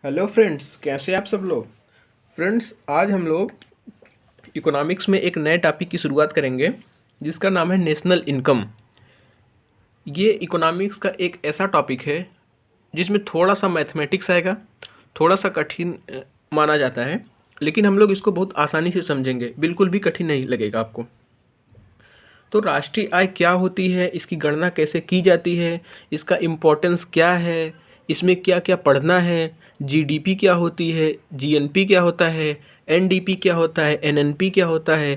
Hello friends, कैसे आप सब लोग। फ्रेंड्स, आज हम लोग इकोनॉमिक्स में एक नए टॉपिक की शुरुआत करेंगे जिसका नाम है नेशनल इनकम। ये इकोनॉमिक्स का एक ऐसा टॉपिक है जिसमें थोड़ा सा मैथमेटिक्स आएगा, थोड़ा सा कठिन माना जाता है, लेकिन हम लोग इसको बहुत आसानी से समझेंगे, बिल्कुल भी कठिन नहीं लगेगा आपको। तो राष्ट्रीय आय क्या होती है, इसकी गणना कैसे की जाती है, इसका इम्पोर्टेंस क्या है, इसमें क्या क्या पढ़ना है, जीडीपी क्या होती है, जीएनपी क्या होता है, एनडीपी क्या होता है, एनएनपी क्या होता है,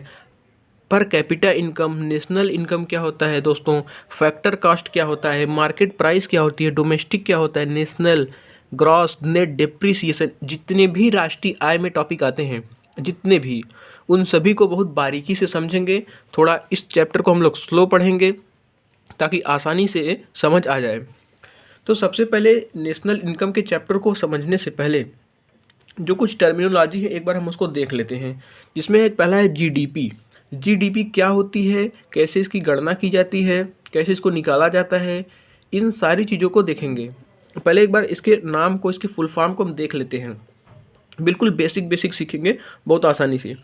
per capita income, national income क्या होता है दोस्तों, फैक्टर कॉस्ट क्या होता है, मार्केट प्राइस क्या होती है, डोमेस्टिक क्या होता है, नेशनल, ग्रॉस, नेट डेप्रिसिएशन, जितने भी राष्ट्रीय आय में टॉपिक आते हैं, जितने भी, उन सभी को बहुत बारीकी से समझेंगे। थोड़ा इस चैप्टर को हम लोग स्लो पढ़ेंगे ताकि आसानी से समझ आ जाए। तो सबसे पहले नेशनल इनकम के चैप्टर को समझने से पहले जो कुछ टर्मिनोलॉजी है एक बार हम उसको देख लेते हैं। इसमें पहला है जीडीपी। जीडीपी क्या होती है, कैसे इसकी गणना की जाती है, कैसे इसको निकाला जाता है, इन सारी चीज़ों को देखेंगे। पहले एक बार इसके नाम को, इसकी फुल फॉर्म को हम देख लेते हैं। बिल्कुल बेसिक बेसिक सीखेंगे बहुत आसानी से।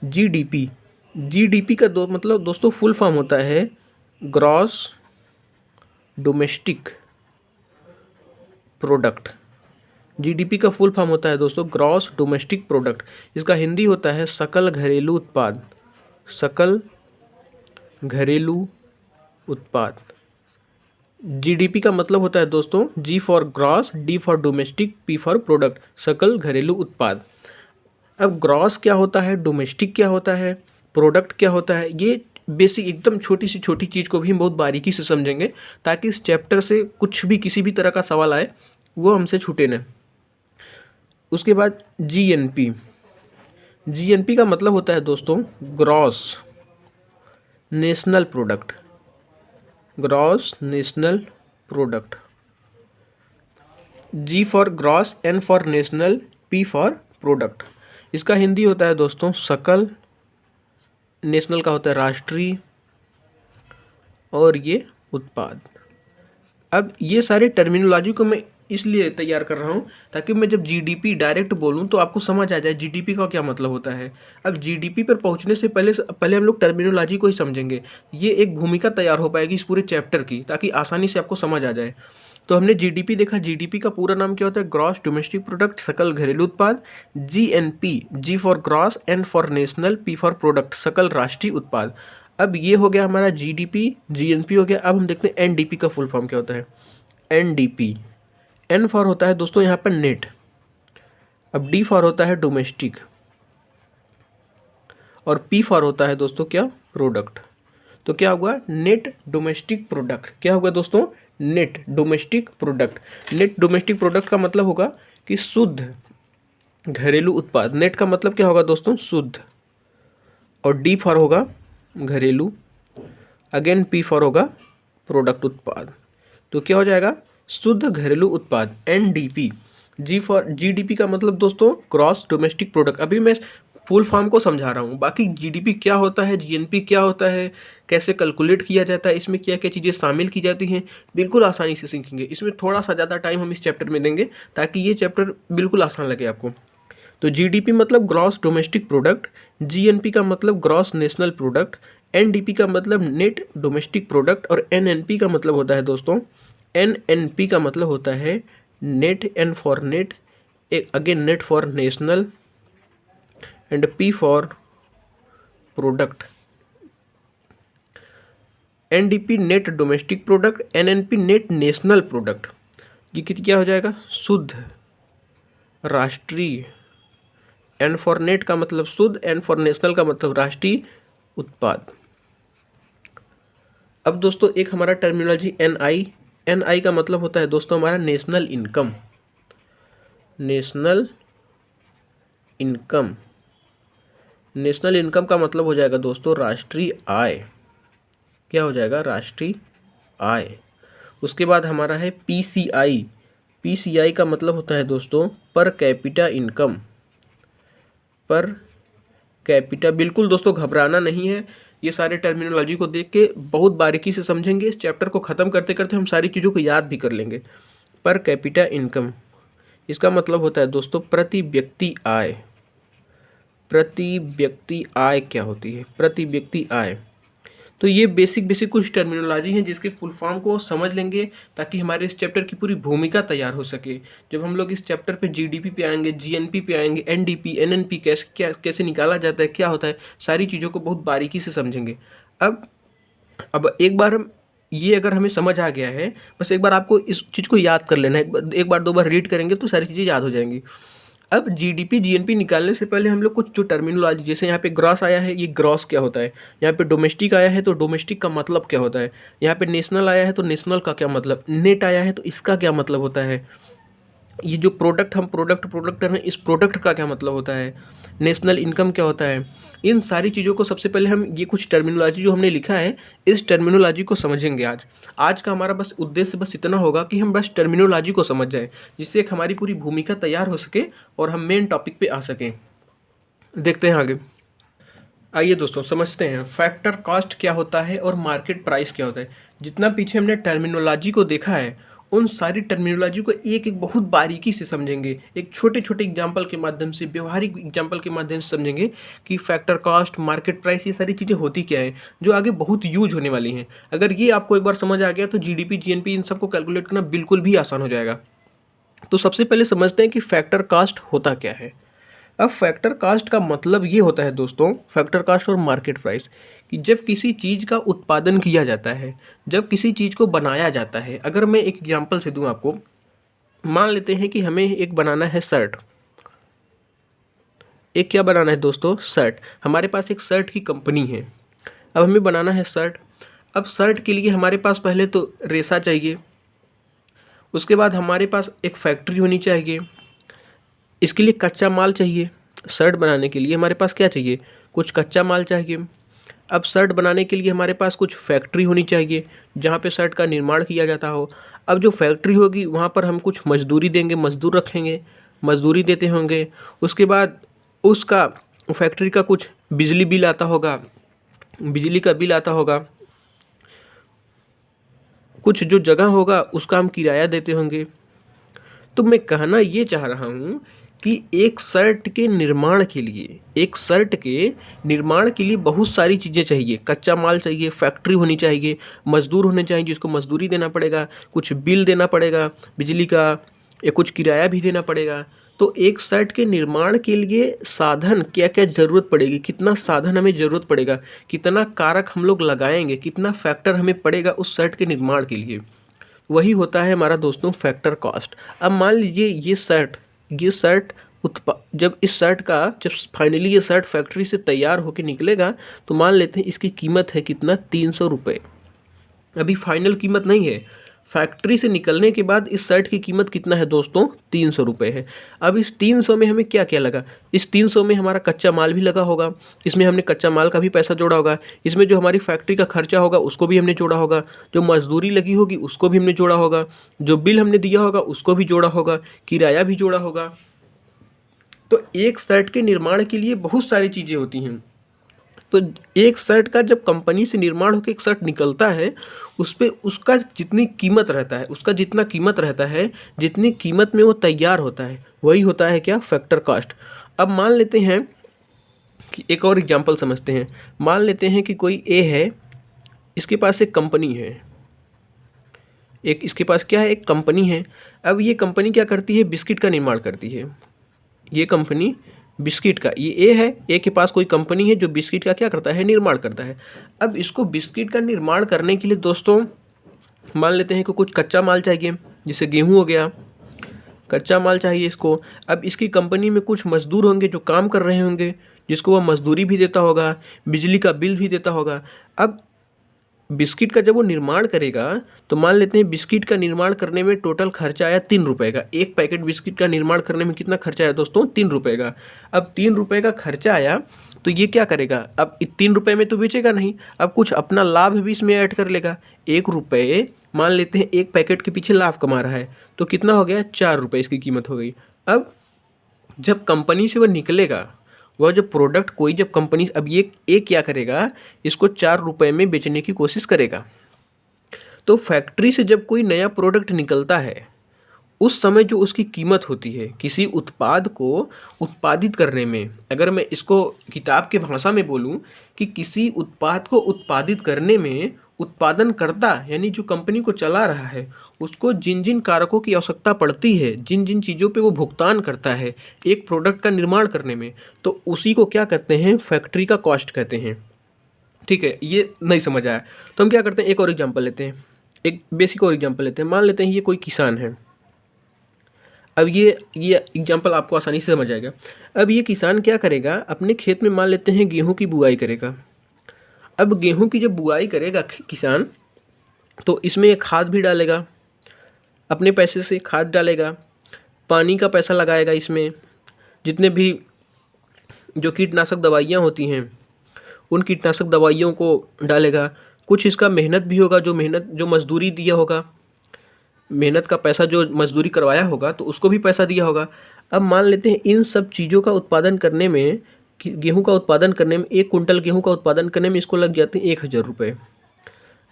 जीडीपी, जीडीपी का दोस्तों फुल फॉर्म होता है ग्रॉस डोमेस्टिक प्रोडक्ट। जीडीपी का फुल फॉर्म होता है दोस्तों ग्रॉस डोमेस्टिक प्रोडक्ट। इसका हिंदी होता है सकल घरेलू उत्पाद। सकल घरेलू उत्पाद। जीडीपी का मतलब होता है दोस्तों G for gross, D for domestic, P for product, सकल घरेलू उत्पाद। अब ग्रॉस क्या होता है, डोमेस्टिक क्या होता है, प्रोडक्ट क्या होता है, ये बेसिक एकदम छोटी सी छोटी चीज़ को भी हम बहुत बारीकी से समझेंगे ताकि इस चैप्टर से कुछ भी किसी भी तरह का सवाल आए वो हमसे छूटे न। उसके बाद जीएनपी। जीएनपी का मतलब होता है दोस्तों gross national product. Gross national product. G for gross, N for national, P for product. इसका हिंदी होता है दोस्तों सकल, नेशनल का होता है राष्ट्रीय, और ये उत्पाद। अब ये सारे टर्मिनोलॉजी को मैं इसलिए तैयार कर रहा हूँ ताकि मैं जब जीडीपी डायरेक्ट बोलूँ तो आपको समझ आ जाए जीडीपी का क्या मतलब होता है। अब जीडीपी पर पहुँचने से पहले हम लोग टर्मिनोलॉजी को ही समझेंगे। ये एक भूमिका तैयार हो पाएगी इस पूरे चैप्टर की ताकि आसानी से आपको समझ आ जाए। तो हमने जीडीपी देखा, जीडीपी का पूरा नाम क्या होता है ग्रॉस डोमेस्टिक प्रोडक्ट, सकल घरेलू उत्पाद। GNP, G for gross, N for national, P for product, सकल राष्ट्रीय उत्पाद। अब ये हो गया हमारा जीडीपी, जीएनपी हो गया। अब हम देखते हैं एनडीपी का फुल फॉर्म क्या होता है। एनडीपी, एन फॉर होता है दोस्तों यहाँ पर नेट, अब डी फॉर होता है डोमेस्टिक, और पी फॉर होता है दोस्तों क्या, प्रोडक्ट। तो क्या हुआ, नेट डोमेस्टिक प्रोडक्ट। क्या होगा दोस्तों, net domestic product. Net domestic product का मतलब होगा कि शुद्ध घरेलू उत्पाद। नेट का मतलब क्या होगा दोस्तों, शुद्ध, और डी फॉर होगा घरेलू, अगेन पी फॉर होगा प्रोडक्ट, उत्पाद। तो क्या हो जाएगा, शुद्ध घरेलू उत्पाद, एनडीपी। जी फॉर जीडीपी का मतलब दोस्तों ग्रॉस डोमेस्टिक प्रोडक्ट। अभी मैं फुल फॉर्म को समझा रहा हूँ, बाकी जीडीपी क्या होता है, जीएनपी क्या होता है, कैसे कैलकुलेट किया जाता है, इसमें क्या क्या चीज़ें शामिल की जाती हैं, बिल्कुल आसानी से सीखेंगे। इसमें थोड़ा सा ज़्यादा टाइम हम इस चैप्टर में देंगे ताकि ये चैप्टर बिल्कुल आसान लगे आपको। तो जीडीपी मतलब ग्रॉस डोमेस्टिक प्रोडक्ट, जीएनपी का मतलब ग्रॉस नेशनल प्रोडक्ट, एनडीपी का मतलब नेट डोमेस्टिक प्रोडक्ट, और एनएनपी का मतलब होता है दोस्तों, एनएनपी का मतलब होता है net, N for net, again net for national, and P for product. NDP net domestic product, NNP net national product. ये क्या हो जाएगा, शुद्ध राष्ट्रीय, एन फॉर नेट का मतलब शुद्ध, एन फॉर नेशनल का मतलब राष्ट्रीय उत्पाद। अब दोस्तों एक हमारा टर्मिनोलॉजी एनआई। एनआई का मतलब होता है दोस्तों हमारा national income. National income, national income का मतलब हो जाएगा दोस्तों राष्ट्रीय आय। क्या हो जाएगा, राष्ट्रीय आय। उसके बाद हमारा है पीसीआई। पीसीआई का मतलब होता है दोस्तों per capita income. Per capita, बिल्कुल दोस्तों घबराना नहीं है, ये सारे टर्मिनोलॉजी को देख के बहुत बारीकी से समझेंगे। इस चैप्टर को ख़त्म करते करते हम सारी चीज़ों को याद भी कर लेंगे। पर कैपिटा इनकम, इसका मतलब होता है दोस्तों प्रति व्यक्ति आय। प्रति व्यक्ति आय क्या होती है? प्रति व्यक्ति आय। तो ये बेसिक कुछ टर्मिनोलॉजी है जिसके फुल फॉर्म को समझ लेंगे ताकि हमारे इस चैप्टर की पूरी भूमिका तैयार हो सके। जब हम लोग इस चैप्टर पे जीडीपी पे आएंगे, जीएनपी पे आएंगे, एनडीपी, एनएनपी कैसे निकाला जाता है, क्या होता है, सारी चीज़ों को बहुत बारीकी से समझेंगे। अब एक बार हम ये अगर हमें समझ आ गया है, बस एक बार आपको इस चीज़ को याद कर लेना है। एक बार दो बार रीड करेंगे तो सारी चीज़ें याद हो जाएंगी। अब जीडीपी जीएनपी निकालने से पहले हम लोग कुछ जो टर्मिनोलॉजी, जैसे यहाँ पे ग्रॉस आया है, ये ग्रॉस क्या होता है, यहाँ पे डोमेस्टिक आया है तो डोमेस्टिक का मतलब क्या होता है, यहाँ पे नेशनल आया है तो नेशनल का क्या मतलब, नेट आया है तो इसका क्या मतलब होता है, ये जो प्रोडक्ट हम प्रोडक्ट कर रहे हैं इस प्रोडक्ट का क्या मतलब होता है, नेशनल इनकम क्या होता है। इन सारी चीज़ों को सबसे पहले हम ये कुछ टर्मिनोलॉजी जो हमने लिखा है इस टर्मिनोलॉजी को समझेंगे। आज का हमारा बस उद्देश्य बस इतना होगा कि हम बस टर्मिनोलॉजी को समझ जाएं, जिससे एक हमारी पूरी भूमिका तैयार हो सके और हम मेन टॉपिक पे आ सकें। देखते हैं आगे। आइए दोस्तों समझते हैं फैक्टर कॉस्ट क्या होता है और मार्केट प्राइस क्या होता है। जितना पीछे हमने टर्मिनोलॉजी को देखा है उन सारी टर्मिनोलॉजी को एक एक बहुत बारीकी से समझेंगे, एक छोटे छोटे एग्जाम्पल के माध्यम से, व्यवहारिक एग्जाम्पल के माध्यम से समझेंगे कि फैक्टर कॉस्ट, मार्केट प्राइस, ये सारी चीज़ें होती क्या है जो आगे बहुत यूज होने वाली हैं। अगर ये आपको एक बार समझ आ गया तो जीडीपी जीएनपी इन सबको कैलकुलेट करना बिल्कुल भी आसान हो जाएगा। तो सबसे पहले समझते हैं कि फैक्टर कॉस्ट होता क्या है। अब फैक्टर कास्ट का मतलब ये होता है दोस्तों, फैक्टर कास्ट और मार्केट प्राइस, कि जब किसी चीज़ का उत्पादन किया जाता है, जब किसी चीज़ को बनाया जाता है। अगर मैं एक एग्जांपल से दूं आपको, मान लेते हैं कि हमें एक बनाना है शर्ट। एक क्या बनाना है दोस्तों? शर्ट। हमारे पास एक शर्ट की कंपनी है। अब हमें बनाना है शर्ट। अब शर्ट के लिए हमारे पास पहले तो रेशा चाहिए, उसके बाद हमारे पास एक फैक्ट्री होनी चाहिए, इसके लिए कच्चा माल चाहिए। शर्ट बनाने के लिए हमारे पास क्या चाहिए? कुछ कच्चा माल चाहिए। अब शर्ट बनाने के लिए हमारे पास कुछ फैक्ट्री होनी चाहिए जहाँ पे शर्ट का निर्माण किया जाता हो। अब जो फैक्ट्री होगी वहाँ पर हम कुछ मजदूरी देंगे, मजदूर रखेंगे, मजदूरी देते होंगे। उसके बाद उसका फैक्ट्री का कुछ बिजली बिल आता होगा, बिजली का बिल आता होगा। कुछ जो जगह होगा उसका हम किराया देते होंगे। तो मैं कहना ये चाह रहा हूँ कि एक शर्ट के निर्माण के लिए, एक शर्ट के निर्माण के लिए बहुत सारी चीज़ें चाहिए। कच्चा माल चाहिए, फैक्ट्री होनी चाहिए, मजदूर होने चाहिए जिसको मजदूरी देना पड़ेगा, कुछ बिल देना पड़ेगा बिजली का, या कुछ किराया भी देना पड़ेगा। तो एक शर्ट के निर्माण के लिए साधन क्या क्या ज़रूरत पड़ेगी, कितना साधन हमें ज़रूरत पड़ेगा, कितना कारक हम लोग लगाएंगे, कितना फैक्टर हमें पड़ेगा उस शर्ट के निर्माण के लिए, वही होता है हमारा दोस्तों फैक्टर कॉस्ट। अब मान लीजिए ये शर्ट जब फाइनली ये शर्ट फैक्ट्री से तैयार होकर निकलेगा तो मान लेते हैं इसकी कीमत है कितना? 300 रुपये। अभी फाइनल कीमत नहीं है, फैक्ट्री से निकलने के बाद इस शर्ट की कीमत कितना है दोस्तों? 300 रुपये है। अब इस 300 में हमें क्या क्या लगा? इस 300 में हमारा कच्चा माल भी लगा होगा, इसमें हमने कच्चा माल का भी पैसा जोड़ा होगा, इसमें जो हमारी फैक्ट्री का खर्चा होगा उसको भी हमने जोड़ा होगा, जो मजदूरी लगी होगी उसको भी हमने जोड़ा होगा, जो बिल हमने दिया होगा उसको भी जोड़ा होगा, किराया भी जोड़ा होगा। तो एक शर्ट के निर्माण के लिए बहुत सारी चीज़ें होती हैं। तो एक शर्ट का जब कंपनी से निर्माण होकर एक शर्ट निकलता है उस पर उसका जितनी कीमत रहता है, उसका जितना कीमत रहता है, जितनी कीमत में वो तैयार होता है, वही होता है क्या? Factor cost. अब मान लेते हैं कि एक और एग्जांपल समझते हैं। मान लेते हैं कि कोई ए है, इसके पास एक कंपनी है, एक इसके पास क्या है? एक कंपनी है। अब ये कंपनी क्या करती है? बिस्किट का निर्माण करती है। ये कंपनी बिस्किट का, ये ए है, ए के पास कोई कंपनी है जो बिस्किट का क्या करता है? निर्माण करता है। अब इसको बिस्किट का निर्माण करने के लिए दोस्तों मान लेते हैं कि कुछ कच्चा माल चाहिए, जैसे गेहूं हो गया, कच्चा माल चाहिए इसको। अब इसकी कंपनी में कुछ मजदूर होंगे जो काम कर रहे होंगे, जिसको वह मजदूरी भी देता होगा, बिजली का बिल भी देता होगा। अब बिस्किट का जब वो निर्माण करेगा तो मान लेते हैं बिस्किट का निर्माण करने में टोटल खर्चा आया 3 रुपये का। एक पैकेट बिस्किट का निर्माण करने में कितना खर्चा आया दोस्तों? 3 रुपये का। अब 3 रुपये का खर्चा आया तो ये क्या करेगा? अब 3 रुपये में तो बेचेगा नहीं, अब कुछ अपना लाभ भी इसमें ऐड कर लेगा। 1 रुपये मान लेते हैं एक पैकेट के पीछे लाभ कमा रहा है, तो कितना हो गया? 4 रुपये इसकी कीमत हो गई। अब जब कंपनी से वह निकलेगा, वह जो प्रोडक्ट कोई जब कंपनी, अब ये क्या करेगा? इसको 4 रुपये में बेचने की कोशिश करेगा। तो फैक्ट्री से जब कोई नया प्रोडक्ट निकलता है उस समय जो उसकी कीमत होती है किसी उत्पाद को उत्पादित करने में, अगर मैं इसको किताब के भाषा में बोलूं कि किसी उत्पाद को उत्पादित करने में उत्पादनकर्ता यानी जो कंपनी को चला रहा है उसको जिन जिन कारकों की आवश्यकता पड़ती है, जिन जिन चीज़ों पे वो भुगतान करता है एक प्रोडक्ट का निर्माण करने में, तो उसी को क्या कहते हैं, फैक्ट्री का कॉस्ट कहते हैं। ठीक है, ये नहीं समझ आया तो हम क्या करते हैं, एक और एग्जांपल लेते हैं, एक बेसिक और एग्जांपल लेते हैं। मान लेते हैं ये कोई किसान है। अब ये एग्जांपल आपको आसानी से समझ आएगा। अब ये किसान क्या करेगा, अपने खेत में मान लेते हैं गेहूं की बुआई करेगा। अब गेहूं की जब बुआई करेगा किसान, तो इसमें खाद भी डालेगा, अपने पैसे से खाद डालेगा, पानी का पैसा लगाएगा, इसमें जितने भी जो कीटनाशक दवाइयाँ होती हैं उन कीटनाशक दवाइयों को डालेगा। कुछ इसका मेहनत भी होगा, जो मजदूरी दिया होगा, मेहनत का पैसा जो मजदूरी करवाया होगा तो उसको भी पैसा दिया होगा। अब मान लेते हैं इन सब चीज़ों का उत्पादन करने में, गेहूं का उत्पादन करने में, 1 कुंटल गेहूं का उत्पादन करने में इसको लग जाते हैं 1,000 रुपये।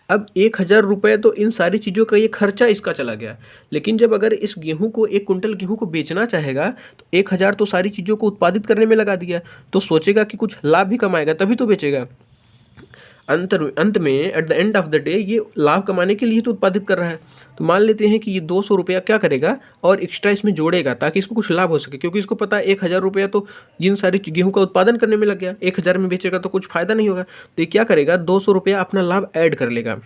अब 1,000 रुपये तो इन सारी चीज़ों का ये खर्चा इसका चला गया। लेकिन जब अगर इस गेहूं को 1 कुंटल गेहूं को बेचना चाहेगा तो 1,000 तो सारी चीज़ों को उत्पादित करने में लगा दिया, तो सोचेगा कि कुछ लाभ भी कमाएगा तभी तो बेचेगा। अंत में at the end of the day ये लाभ कमाने के लिए तो उत्पादित कर रहा है। तो मान लेते हैं कि ये 200 रुपया क्या करेगा और एक्स्ट्रा इसमें जोड़ेगा ताकि इसको कुछ लाभ हो सके, क्योंकि इसको पता है 1,000 रुपया तो इन सारी गेहूं का उत्पादन करने में लग गया, 1,000 में बेचेगा तो कुछ फ़ायदा नहीं होगा। तो ये क्या करेगा, 200 रुपया अपना लाभ ऐड कर लेगा।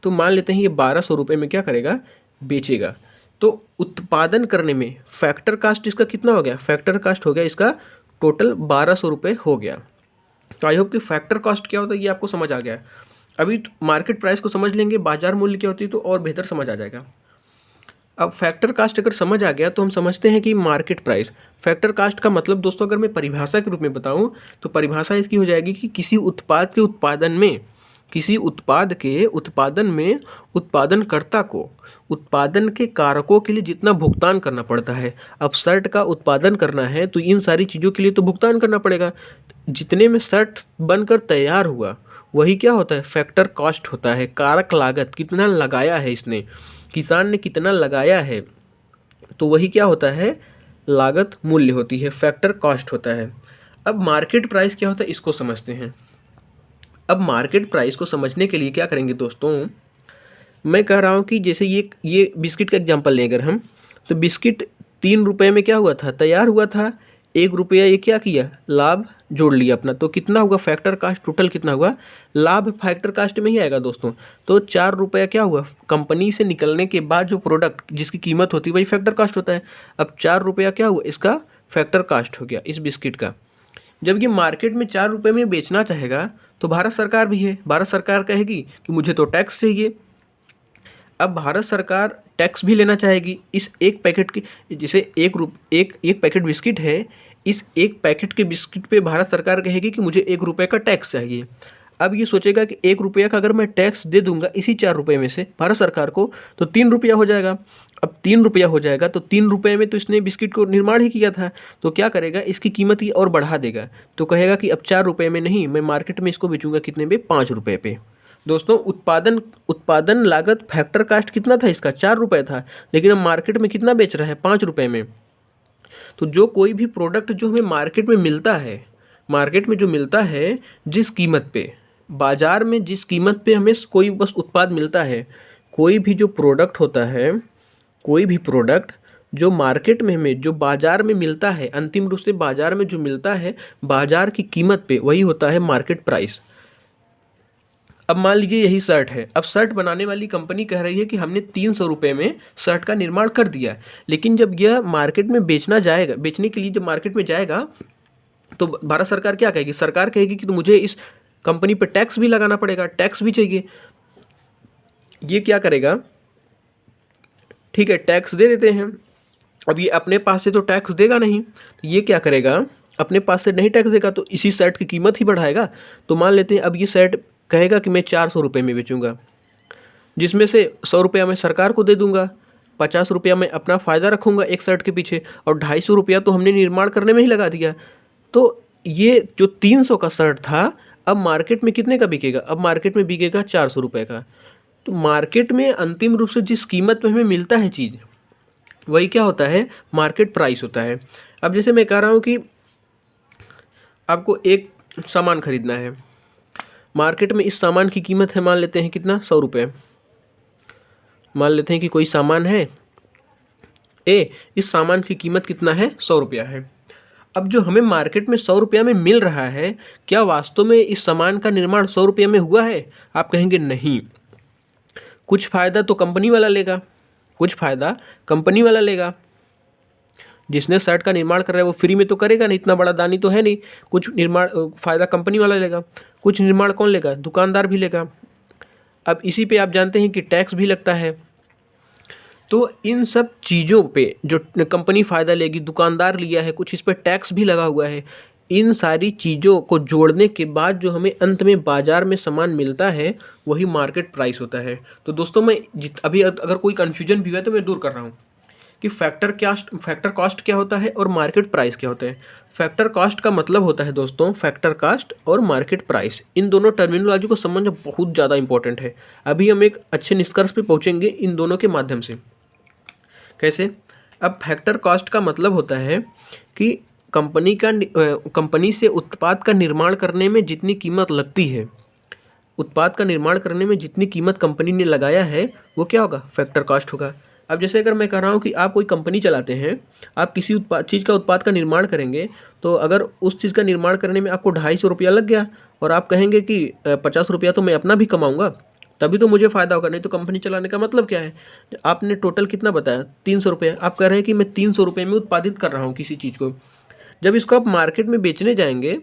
तो मान लेते हैं ये 1,200 रुपये में क्या करेगा, बेचेगा। तो उत्पादन करने में फैक्टर कास्ट इसका कितना हो गया, फैक्टर कास्ट हो गया इसका टोटल 1,200 रुपये हो गया। तो आई होप कि फैक्टर कॉस्ट क्या होता है ये आपको समझ आ गया है। अभी मार्केट प्राइस को समझ लेंगे, बाजार मूल्य क्या होती है, तो और बेहतर समझ आ जाएगा। अब फैक्टर कास्ट अगर समझ आ गया तो हम समझते हैं कि मार्केट प्राइस। फैक्टर कास्ट का मतलब दोस्तों अगर मैं परिभाषा के रूप में बताऊं तो परिभाषा इसकी हो जाएगी कि किसी उत्पाद के उत्पादन में, किसी उत्पाद के उत्पादन में उत्पादनकर्ता को उत्पादन के कारकों के लिए जितना भुगतान करना पड़ता है। अब शर्ट का उत्पादन करना है तो इन सारी चीज़ों के लिए तो भुगतान करना पड़ेगा। जितने में शर्ट बनकर तैयार हुआ वही क्या होता है, फैक्टर कॉस्ट होता है। कारक लागत, कितना लगाया है इसने, किसान ने कितना लगाया है, तो वही क्या होता है, लागत मूल्य होती है, फैक्टर कॉस्ट होता है। अब मार्केट प्राइस क्या होता है इसको समझते हैं। अब मार्केट प्राइस को समझने के लिए क्या करेंगे दोस्तों, मैं कह रहा हूँ कि जैसे ये बिस्किट का एग्जांपल लें अगर हम, तो बिस्किट 3 रुपये में क्या हुआ था, तैयार हुआ था। 1 रुपया ये क्या किया, लाभ जोड़ लिया अपना, तो कितना हुआ फैक्टर कास्ट, टोटल कितना हुआ, लाभ फैक्टर कास्ट में ही आएगा दोस्तों। तो 4 रुपया क्या हुआ, कंपनी से निकलने के बाद जो प्रोडक्ट जिसकी कीमत होती है वही फैक्टर कास्ट होता है। अब 4 रुपया क्या हुआ, इसका फैक्टर कास्ट हो गया इस बिस्किट का। जब ये मार्केट में 4 रुपये में बेचना चाहेगा तो भारत सरकार भी है, भारत सरकार कहेगी कि मुझे तो टैक्स चाहिए। अब भारत सरकार टैक्स भी लेना चाहेगी इस एक पैकेट की, जैसे एक पैकेट बिस्किट है, इस एक पैकेट के बिस्किट पे भारत सरकार कहेगी कि मुझे 1 रुपये का टैक्स चाहिए। अब ये सोचेगा कि 1 रुपया का अगर मैं टैक्स दे दूंगा इसी 4 रुपये में से भारत सरकार को, तो 3 रुपया हो जाएगा। अब 3 रुपया हो जाएगा तो 3 रुपये में तो इसने बिस्किट को निर्माण ही किया था, तो क्या करेगा, इसकी कीमत ही और बढ़ा देगा। तो कहेगा कि अब 4 रुपये में नहीं, मैं मार्केट में इसको बेचूंगा कितने पे, 5 रुपये पे। दोस्तों उत्पादन लागत फैक्टर कास्ट कितना था इसका, 4 रुपये था, लेकिन अब मार्केट में कितना बेच रहा है, 5 रुपये में। तो जो कोई भी प्रोडक्ट जो हमें मार्केट में मिलता है, मार्केट में जो मिलता है जिस कीमत पे, बाज़ार में जिस कीमत पे हमें कोई बस उत्पाद मिलता है, कोई भी जो प्रोडक्ट होता है, कोई भी प्रोडक्ट जो मार्केट में हमें, जो बाज़ार में मिलता है, अंतिम रूप से बाज़ार में जो मिलता है बाज़ार की कीमत पे, वही होता है मार्केट प्राइस। अब मान लीजिए यही शर्ट है। अब शर्ट बनाने वाली कंपनी कह रही है कि हमने 300 रुपये में शर्ट का निर्माण कर दिया, लेकिन जब यह मार्केट में बेचने के लिए जब मार्केट में जाएगा तो भारत सरकार क्या कहेगी, सरकार कहेगी कि तो मुझे इस कंपनी पर टैक्स भी लगाना पड़ेगा, टैक्स भी चाहिए। ये क्या करेगा, ठीक है टैक्स दे देते हैं। अब ये अपने पास से तो टैक्स देगा नहीं, तो ये क्या करेगा, अपने पास से नहीं टैक्स देगा तो इसी शर्ट की कीमत ही बढ़ाएगा। तो मान लेते हैं अब ये शर्ट कहेगा कि मैं 400 रुपये में बेचूंगा, जिसमें से 100 रुपया मैं सरकार को दे दूंगा, 50 रुपया मैं अपना फ़ायदा रखूंगा एक शर्ट के पीछे, और 250 रुपया तो हमने निर्माण करने में ही लगा दिया। तो ये जो 300 का शर्ट था अब मार्केट में कितने का बिकेगा, अब मार्केट में बिकेगा 400 रुपये का। तो मार्केट में अंतिम रूप से जिस कीमत में हमें मिलता है चीज़, वही क्या होता है, मार्केट प्राइस होता है। अब जैसे मैं कह रहा हूँ कि आपको एक सामान खरीदना है, मार्केट में इस सामान की कीमत है, मान लेते हैं कितना, 100 रुपये। मान लेते हैं कि कोई सामान है ए, इस सामान की कीमत कितना है, 100 रुपया है। अब जो हमें मार्केट में 100 रुपया में मिल रहा है, क्या वास्तव में इस सामान का निर्माण 100 रुपये में हुआ है? आप कहेंगे नहीं, कुछ फ़ायदा तो कंपनी वाला लेगा, कुछ फ़ायदा कंपनी वाला लेगा। जिसने शर्ट का निर्माण कर रहा है वो फ्री में तो करेगा नहीं, इतना बड़ा दानी तो है नहीं। कुछ निर्माण फ़ायदा कंपनी वाला लेगा, कुछ निर्माण कौन लेगा, दुकानदार भी लेगा। अब इसी पे आप जानते हैं कि टैक्स भी लगता है। तो इन सब चीज़ों पे जो कंपनी फ़ायदा लेगी, दुकानदार लिया है कुछ, इस पर टैक्स भी लगा हुआ है। इन सारी चीज़ों को जोड़ने के बाद जो हमें अंत में बाज़ार में सामान मिलता है वही मार्केट प्राइस होता है। तो दोस्तों मैं अभी अगर कोई कन्फ्यूजन भी हुआ है तो मैं दूर कर रहा हूँ कि फैक्टर कॉस्ट क्या होता है और मार्केट प्राइस क्या होता है। फैक्टर कॉस्ट का मतलब होता है दोस्तों, फैक्टर कॉस्ट और मार्केट प्राइस, इन दोनों टर्मिनोलॉजी को समझना बहुत ज़्यादा इंपॉर्टेंट है। अभी हम एक अच्छे निष्कर्ष पे पहुँचेंगे इन दोनों के माध्यम से। कैसे? अब फैक्टर कॉस्ट का मतलब होता है कि कंपनी से उत्पाद का निर्माण करने में जितनी कीमत लगती है, उत्पाद का निर्माण करने में जितनी कीमत कंपनी ने लगाया है वो क्या होगा, फैक्टर कॉस्ट होगा। अब जैसे अगर मैं कह रहा हूँ कि आप कोई कंपनी चलाते हैं, आप किसी चीज़ का उत्पाद का निर्माण करेंगे, तो अगर उस चीज़ का निर्माण करने में आपको 250 रुपया लग गया और आप कहेंगे कि 50 रुपया तो मैं अपना भी कमाऊँगा, तभी तो मुझे फ़ायदा होगा, नहीं तो कंपनी चलाने का मतलब क्या है। आपने टोटल कितना बताया, 300 रुपये। आप कह रहे हैं कि मैं 300 रुपये में उत्पादित कर रहा हूँ किसी चीज़ को। जब इसको आप मार्केट में बेचने जाएंगे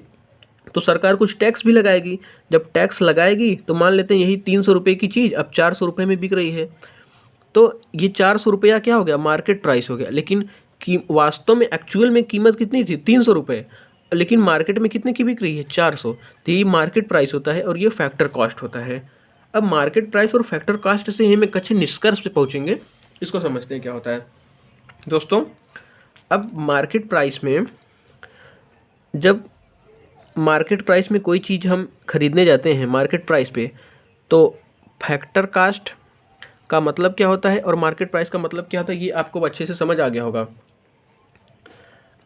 तो सरकार कुछ टैक्स भी लगाएगी। जब टैक्स लगाएगी तो मान लेते हैं यही 300 रुपये की चीज़ अब 400 रुपये में बिक रही है, तो ये 400 रुपया क्या हो गया, मार्केट प्राइस हो गया। लेकिन वास्तव में एक्चुअल में कीमत कितनी थी, 300 रुपये, लेकिन मार्केट में कितने की बिक रही है, 400। तो ये मार्केट प्राइस होता है और ये फैक्टर कॉस्ट होता है। अब मार्केट प्राइस और फैक्टर कॉस्ट से हम एक अच्छे निष्कर्ष पे पहुँचेंगे, इसको समझते हैं क्या होता है दोस्तों। अब मार्केट प्राइस में, जब मार्केट प्राइस में कोई चीज़ हम खरीदने जाते हैं मार्केट प्राइस पे, तो फैक्टर कॉस्ट का मतलब क्या होता है और मार्केट प्राइस का मतलब क्या होता है, ये आपको अच्छे से समझ आ गया होगा।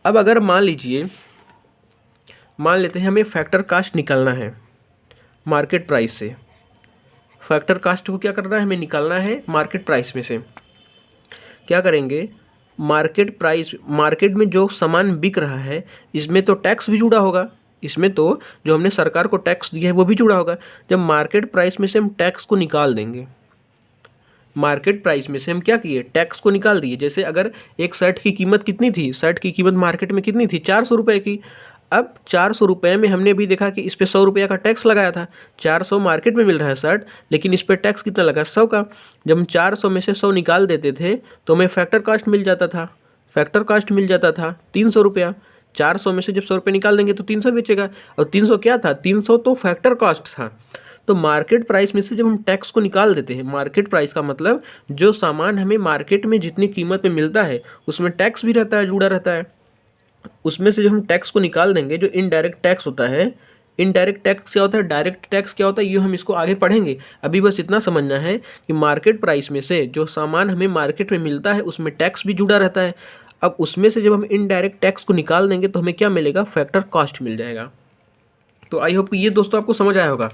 अब अगर मान लेते हैं हमें फैक्टर कॉस्ट निकालना है मार्केट प्राइस से। फैक्टर कॉस्ट को क्या करना है, हमें निकालना है मार्केट प्राइस में से। क्या करेंगे, मार्केट प्राइस, मार्केट में जो सामान बिक रहा है इसमें तो टैक्स भी जुड़ा होगा, इसमें तो जो हमने सरकार को टैक्स दिया है वो भी जुड़ा होगा। जब मार्केट प्राइस में से हम टैक्स को निकाल देंगे, मार्केट प्राइस में से हम क्या किए, टैक्स को निकाल दिए। जैसे अगर एक शर्ट की कीमत कितनी थी, शर्ट की कीमत मार्केट में कितनी थी, 400 रुपये की। अब 400 रुपये में हमने भी देखा कि इस पर 100 रुपये का टैक्स लगाया था। 400 मार्केट में मिल रहा है शर्ट, लेकिन इस पर टैक्स कितना लगा, 100 का। जब हम 400 में से 100 निकाल देते थे तो हमें फैक्टर कॉस्ट मिल जाता था, फैक्टर कॉस्ट मिल जाता था 300 रुपया। 400 में से जब 100 रुपये निकाल देंगे तो 300 बेचेगा, और 300 क्या था, 300 तो फैक्टर कॉस्ट था। तो मार्केट प्राइस में से जब हम टैक्स को निकाल देते हैं, मार्केट प्राइस का मतलब जो सामान हमें मार्केट में जितनी कीमत में मिलता है उसमें टैक्स भी रहता है, जुड़ा रहता है। उसमें से जब हम टैक्स को निकाल देंगे, जो इनडायरेक्ट टैक्स होता है, इनडायरेक्ट टैक्स क्या होता है, डायरेक्ट टैक्स क्या होता है, ये हम इसको आगे पढ़ेंगे। अभी बस इतना समझना है कि मार्केट प्राइस में से जो सामान हमें मार्केट में मिलता है उसमें टैक्स भी जुड़ा रहता है। अब उसमें से जब हम इनडायरेक्ट टैक्स को निकाल देंगे तो हमें क्या मिलेगा, फैक्टर कॉस्ट मिल जाएगा। तो आई होप कि ये दोस्तों आपको समझ आया होगा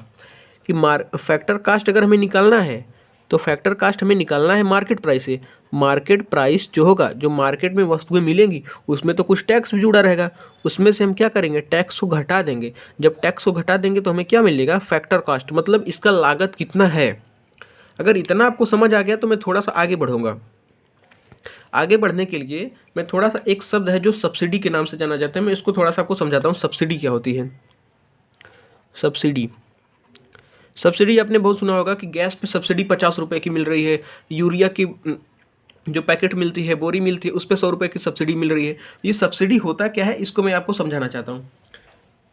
कि फैक्टर कॉस्ट अगर हमें निकालना है तो फैक्टर कॉस्ट हमें निकालना है मार्केट प्राइस से। मार्केट प्राइस जो होगा, जो मार्केट में वस्तुएं मिलेंगी उसमें तो कुछ टैक्स भी जुड़ा रहेगा, उसमें से हम क्या करेंगे, टैक्स को घटा देंगे। जब टैक्स को घटा देंगे तो हमें क्या मिलेगा, फैक्टर कॉस्ट, मतलब इसका लागत कितना है। अगर इतना आपको समझ आ गया तो मैं थोड़ा सा आगे बढ़ूँगा। आगे बढ़ने के लिए मैं थोड़ा सा, एक शब्द है जो सब्सिडी के नाम से जाना जाता है, मैं इसको थोड़ा सा आपको समझाता हूँ। सब्सिडी क्या होती है। सब्सिडी आपने बहुत सुना होगा कि गैस पे सब्सिडी 50 रुपये की मिल रही है, यूरिया की जो पैकेट मिलती है, बोरी मिलती है, उस पर 100 रुपये की सब्सिडी मिल रही है। ये सब्सिडी होता क्या है, इसको मैं आपको समझाना चाहता हूँ।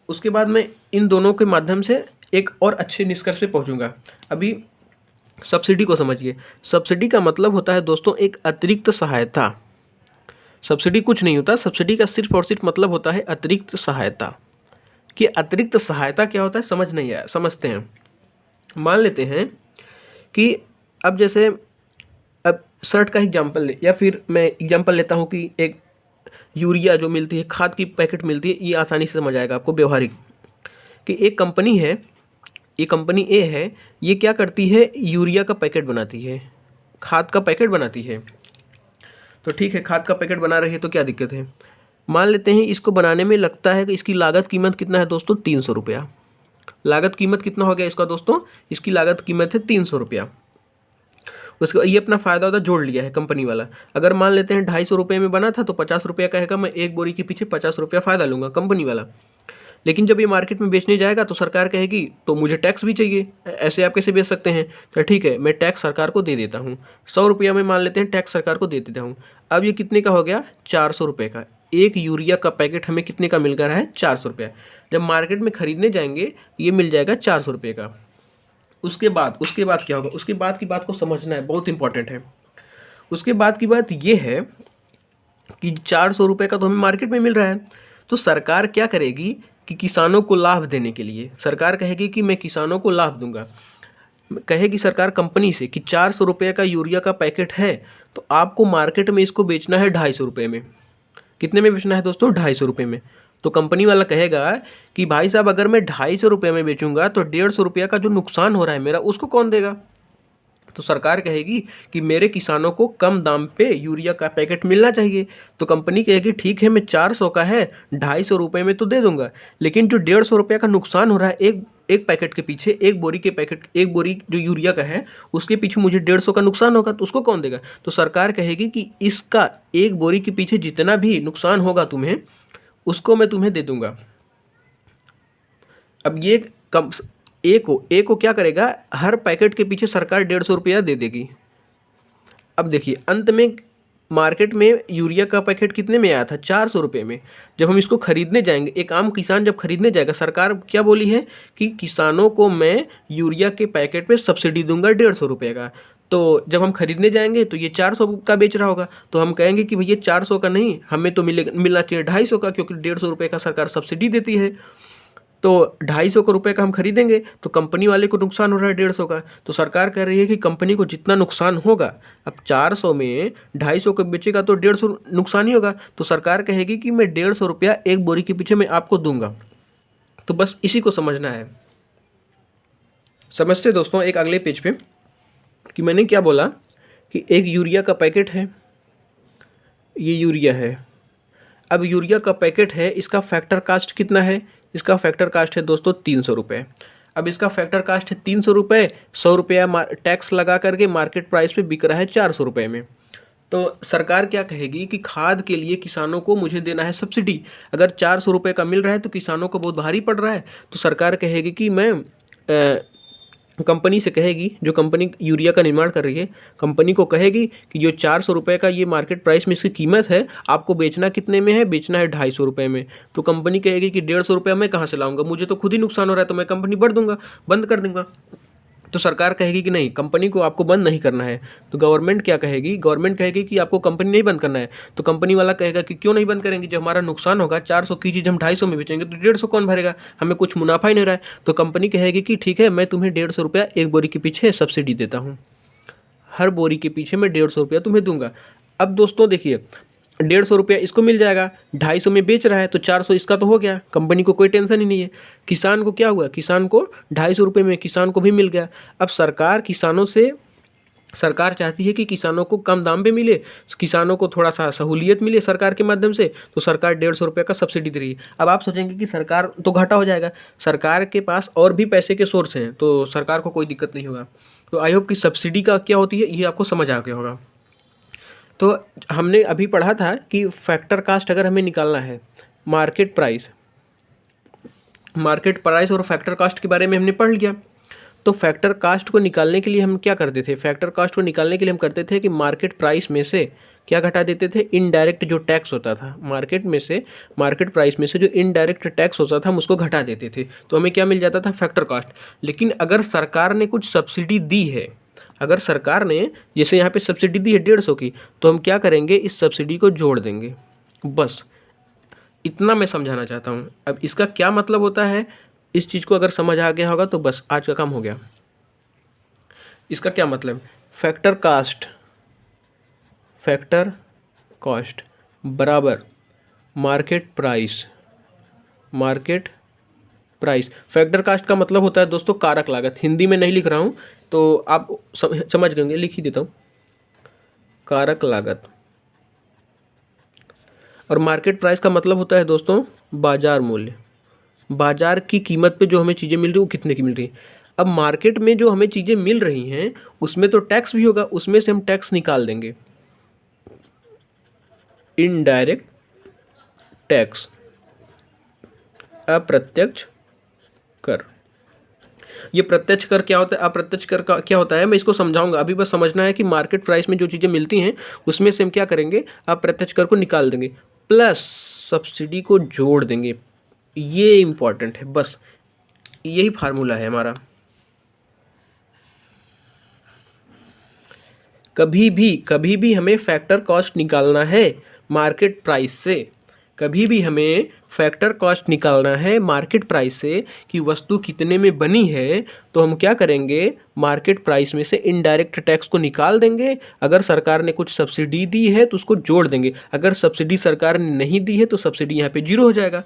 उसके बाद मैं इन दोनों के माध्यम से एक और अच्छे निष्कर्ष पे पहुँचूँगा। अभी सब्सिडी को समझिए। सब्सिडी का मतलब होता है दोस्तों एक अतिरिक्त सहायता। सब्सिडी कुछ नहीं होता, सब्सिडी का सिर्फ और सिर्फ मतलब होता है अतिरिक्त सहायता। कि अतिरिक्त सहायता क्या होता है समझ नहीं आया, समझते हैं। मान लेते हैं कि अब जैसे अब शर्ट का एग्जाम्पल ले, या फिर मैं एग्जाम्पल लेता हूँ कि एक यूरिया जो मिलती है, खाद की पैकेट मिलती है, ये आसानी से समझ आएगा आपको व्यवहारिक। कि एक कंपनी है, ये कंपनी ए है, ये क्या करती है, यूरिया का पैकेट बनाती है, खाद का पैकेट बनाती है। तो ठीक है, खाद का पैकेट बना रही है तो क्या दिक्कत है। मान लेते हैं इसको बनाने में लगता है कि इसकी लागत कीमत कितना है दोस्तों, 300 रुपया। लागत कीमत कितना हो गया इसका दोस्तों, इसकी लागत कीमत है 300 रुपया। उसके बाद ये अपना फ़ायदा वादा जोड़ लिया है कंपनी वाला। अगर मान लेते हैं 250 रुपये में बना था तो 50 रुपया कहेगा मैं एक बोरी के पीछे 50 रुपया फ़ायदा लूँगा कंपनी वाला। लेकिन जब ये मार्केट में बेचने जाएगा तो सरकार कहेगी तो मुझे टैक्स भी चाहिए, ऐसे आप कैसे बेच सकते हैं। तो ठीक है, मैं टैक्स सरकार को दे देता हूँ, 100 रुपया में मान लेते हैं टैक्स सरकार को दे देता हूँ। अब ये कितने का हो गया, 400 रुपये का। एक यूरिया का पैकेट हमें कितने का मिल रहा है, 400 रुपया। जब मार्केट में ख़रीदने जाएंगे ये मिल जाएगा 400 रुपये का। उसके बाद क्या होगा, उसके बाद की बात को समझना है, बहुत इंपॉर्टेंट है। उसके बाद की बात ये है कि 400 रुपये का तो हमें मार्केट में मिल रहा है, तो सरकार क्या करेगी कि किसानों को लाभ देने के लिए सरकार कहेगी कि मैं किसानों को लाभ दूंगा। कहेगी सरकार कंपनी से कि 400 रुपये का यूरिया का पैकेट है तो आपको मार्केट में इसको बेचना है 250 रुपये में। कितने में बेचना है दोस्तों, 250 रुपये में। तो कंपनी वाला कहेगा कि भाई साहब अगर मैं 250 रुपये में बेचूंगा तो 150 रुपया का जो नुकसान हो रहा है मेरा, उसको कौन देगा। तो सरकार कहेगी कि मेरे किसानों को कम दाम पे यूरिया का पैकेट मिलना चाहिए। तो कंपनी कहेगी ठीक है, मैं 400 का है 250 रुपये में तो दे दूंगा, लेकिन जो 150 रुपये का नुकसान हो रहा है एक पैकेट के पीछे, एक बोरी के पैकेट, एक बोरी जो यूरिया का है उसके पीछे मुझे 150 का नुकसान होगा, तो उसको कौन देगा। तो सरकार कहेगी कि इसका एक बोरी के पीछे जितना भी नुकसान होगा तुम्हें, उसको मैं तुम्हें दे दूंगा। अब ये कम ए को क्या करेगा, हर पैकेट के पीछे सरकार 150 रुपया दे देगी। अब देखिए अंत में मार्केट में यूरिया का पैकेट कितने में आया था, 400 रुपये में। जब हम इसको खरीदने जाएंगे, एक आम किसान जब खरीदने जाएगा, सरकार क्या बोली है कि किसानों को मैं यूरिया के पैकेट पे सब्सिडी दूंगा 150 रुपये का। तो जब हम खरीदने जाएंगे तो ये 400 का बेच रहा होगा, तो हम कहेंगे कि भैया 400 का नहीं, हमें तो मिलना चाहिए 250 का, क्योंकि 150 रुपये का सरकार सब्सिडी देती है। तो 250 रुपये का हम खरीदेंगे तो कंपनी वाले को नुकसान हो रहा है 150 का। तो सरकार कह रही है कि कंपनी को जितना नुकसान होगा, अब 400 में 250 का बेचेगा तो 150 नुकसान ही होगा, तो सरकार कहेगी कि मैं 150 रुपया एक बोरी के पीछे मैं आपको दूंगा। तो बस इसी को समझना है। समझते दोस्तों एक अगले पेज पे कि मैंने क्या बोला कि एक यूरिया का पैकेट है, ये यूरिया है। अब यूरिया का पैकेट है, इसका फैक्टर कास्ट कितना है, इसका फैक्टर कास्ट है दोस्तों 300 रुपये। अब इसका फैक्टर कास्ट है 300 रुपये, 100 रुपया टैक्स लगा करके मार्केट प्राइस पे बिक रहा है 400 रुपये में। तो सरकार क्या कहेगी कि खाद के लिए किसानों को मुझे देना है सब्सिडी। अगर 400 रुपये का मिल रहा है तो किसानों को बहुत भारी पड़ रहा है, तो सरकार कहेगी कि मैं कंपनी से कहेगी, जो कंपनी यूरिया का निर्माण कर रही है, कंपनी को कहेगी कि जो 400 रुपये का ये मार्केट प्राइस में इसकी कीमत है, आपको बेचना कितने में है, बेचना है 250 रुपये में। तो कंपनी कहेगी कि 150 रुपया मैं कहाँ से लाऊंगा, मुझे तो खुद ही नुकसान हो रहा है, तो मैं कंपनी बंद कर दूंगा। तो सरकार कहेगी कि नहीं, कंपनी को आपको बंद नहीं करना है। तो गवर्नमेंट क्या कहेगी, गवर्नमेंट कहेगी कि आपको कंपनी नहीं बंद करना है। तो कंपनी वाला कहेगा कि क्यों नहीं बंद करेंगे, जब हमारा नुकसान होगा, 400 की चीज़ हम 250 में बेचेंगे तो 150 कौन भरेगा, हमें कुछ मुनाफा ही नहीं रहा है। तो कंपनी कहेगी कि ठीक है, मैं तुम्हें 150 रुपया एक बोरी के पीछे सब्सिडी देता हूँ, हर बोरी के पीछे मैं 150 रुपया तुम्हें दूंगा। अब दोस्तों देखिए, 150 रुपया इसको मिल जाएगा, 250 में बेच रहा है तो 400 इसका तो हो गया, कंपनी को कोई टेंशन ही नहीं है। किसान को क्या हुआ, किसान को 250 रुपये में किसान को भी मिल गया। अब सरकार चाहती है कि किसानों को कम दाम पे मिले, किसानों को थोड़ा सा सहूलियत मिले सरकार के माध्यम से, तो सरकार 150 रुपये का सब्सिडी दे रही है। अब आप सोचेंगे कि सरकार तो घाटा हो जाएगा, सरकार के पास और भी पैसे के सोर्स हैं, तो सरकार को कोई दिक्कत नहीं होगा। तो आई होप कि सब्सिडी का क्या होती है ये आपको समझ आ गया होगा। तो हमने अभी पढ़ा था कि फैक्टर कास्ट अगर हमें निकालना है, मार्केट प्राइस और फैक्टर कास्ट के बारे में हमने पढ़ लिया। तो फैक्टर कास्ट को निकालने के लिए हम क्या करते थे, फैक्टर कास्ट को निकालने के लिए हम करते थे कि मार्केट प्राइस में से क्या घटा देते थे, इनडायरेक्ट जो टैक्स होता था मार्केट प्राइस में से जो इनडायरेक्ट टैक्स होता था हम उसको घटा देते थे, तो हमें क्या मिल जाता था, फैक्टर कास्ट। लेकिन अगर सरकार ने कुछ सब्सिडी दी है, अगर सरकार ने जैसे यहाँ पे सब्सिडी दी है 150 की, तो हम क्या करेंगे, इस सब्सिडी को जोड़ देंगे। बस इतना मैं समझाना चाहता हूँ। अब इसका क्या मतलब होता है, इस चीज़ को अगर समझ आ गया होगा तो बस आज का काम हो गया। इसका क्या मतलब, फैक्टर कास्ट फैक्टर कॉस्ट बराबर मार्केट प्राइस। फैक्टर कॉस्ट का मतलब होता है दोस्तों कारक लागत। हिंदी में नहीं लिख रहा हूँ तो आप समझ गएंगे, लिख ही देता हूँ, कारक लागत। और मार्केट प्राइस का मतलब होता है दोस्तों बाजार मूल्य। बाजार की कीमत पे जो हमें चीज़ें मिल रही वो कितने की मिल रही है। अब मार्केट में जो हमें चीज़ें मिल रही हैं उसमें तो टैक्स भी होगा, उसमें से हम टैक्स निकाल देंगे, इनडायरेक्ट टैक्स, अप्रत्यक्ष कर। ये प्रत्यक्ष कर क्या होता है, अप्रत्यक्ष कर का क्या होता है, मैं इसको समझाऊंगा। अभी बस समझना है कि मार्केट प्राइस में जो चीज़ें मिलती हैं उसमें से हम क्या करेंगे, अप्रत्यक्ष कर को निकाल देंगे प्लस सब्सिडी को जोड़ देंगे। ये इंपॉर्टेंट है, बस यही फार्मूला है हमारा। कभी भी हमें फैक्टर कॉस्ट निकालना है मार्केट प्राइस से, कभी भी हमें फैक्टर कॉस्ट निकालना है मार्केट प्राइस से कि वस्तु कितने में बनी है, तो हम क्या करेंगे, मार्केट प्राइस में से इनडायरेक्ट टैक्स को निकाल देंगे। अगर सरकार ने कुछ सब्सिडी दी है तो उसको जोड़ देंगे, अगर सब्सिडी सरकार ने नहीं दी है तो सब्सिडी यहाँ पे जीरो हो जाएगा।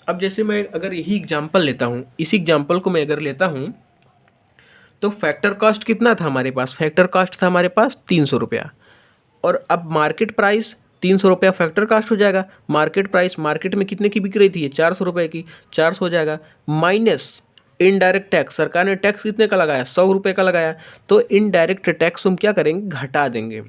अब जैसे मैं अगर यही एग्जाम्पल लेता हूँ, इसी एग्जाम्पल को मैं अगर लेता हूँ तो फैक्टर कॉस्ट कितना था हमारे पास, फैक्टर कॉस्ट था हमारे पास 300 रुपया, और अब मार्केट प्राइस 300 रुपया फैक्टर कॉस्ट हो जाएगा। मार्केट प्राइस मार्केट में कितने की बिक रही थी, ये 400 रुपये की, 400 हो जाएगा माइनस इनडायरेक्ट टैक्स। सरकार ने टैक्स कितने का लगाया, 100 रुपये का लगाया, तो इनडायरेक्ट टैक्स हम क्या करेंगे, घटा देंगे।